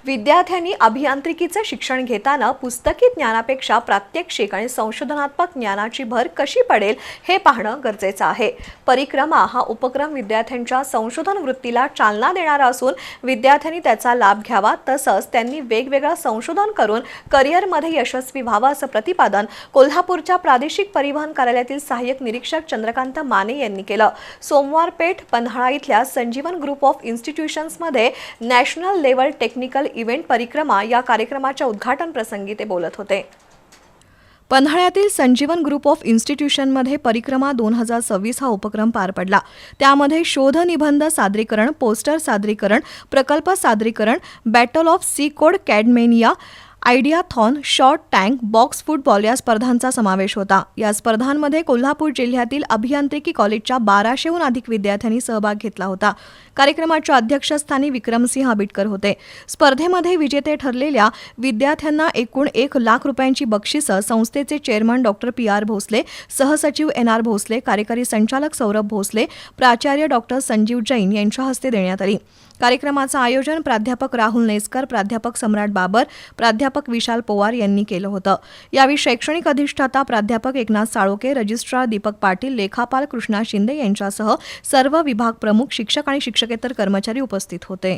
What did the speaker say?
विद्यार्थ्यांनी अभियांत्रिकीचे शिक्षण घेताना पुस्तकी ज्ञानापेक्षा प्रात्यक्षिक आणि संशोधनात्मक ज्ञानाची भर कशी पडेल हे पाहणं गरजेचं आहे। परिक्रमा हा उपक्रम विद्यार्थ्यांच्या संशोधन वृत्तीला चालना देणारा असून विद्यार्थ्यांनी त्याचा लाभ घ्यावा, तसंच त्यांनी वेगवेगळं संशोधन करून करिअरमध्ये यशस्वी व्हावं असं प्रतिपादन कोल्हापूरच्या प्रादेशिक परिवहन कार्यालयातील सहाय्यक निरीक्षक चंद्रकांत माने यांनी केलं। सोमवार पेठ पन्हाळा इथल्या संजीवन ग्रुप ऑफ इन्स्टिट्यूशन्समध्ये national level technical event Parikrama या कार्यक्रमाच्या उद्घाटन प्रसंगी ते बोलत होते। पन्हाळ्यातील संजीवन ग्रुप ऑफ इन्स्टिट्यूशनमध्ये परिक्रमा 2026 हा उपक्रम पार पडला। त्यामध्ये शोध निबंध सादरीकरण, पोस्टर सादरीकरण, प्रकल्प सादरीकरण, बॅटल ऑफ सी कोड कॅडमेनिया, ideathon, shark tank, box football या स्पर्धांचा समावेश होता। या स्पर्धांमध्ये कोल्हापूर जिल्ह्यातील अभियांत्रिकी कॉलेजच्या 1200हून अधिक विद्यार्थ्यांनी सहभाग घेतला होता। कार्यक्रमाच्या अध्यक्षस्थानी विक्रमसिंह आबिटकर होते। स्पर्धेमध्ये विजेते ठरलेल्या विद्यार्थ्यांना एकूण 1 लाख रुपयांची बक्षिसं संस्थेचे चेअरमन डॉक्टर PR भोसले, सहसचिव NR भोसले, कार्यकारी संचालक सौरभ भोसले, प्राचार्य डॉक्टर संजीव जैन यांच्या हस्ते देण्यात आली। कार्यक्रमाचं आयोजन प्राध्यापक राहुल नेसकर, प्राध्यापक सम्राट बाबर, प्राध्यापक विशाल पवार यांनी केलं होतं। यावेळी शैक्षणिक अधिष्ठाता प्राध्यापक एकनाथ साळोके, रजिस्ट्रार दीपक पाटील, लेखापाल कृष्णा शिंदे यांच्यासह सर्व विभाग प्रमुख, शिक्षक आणि शिक्षकेतर कर्मचारी उपस्थित होते।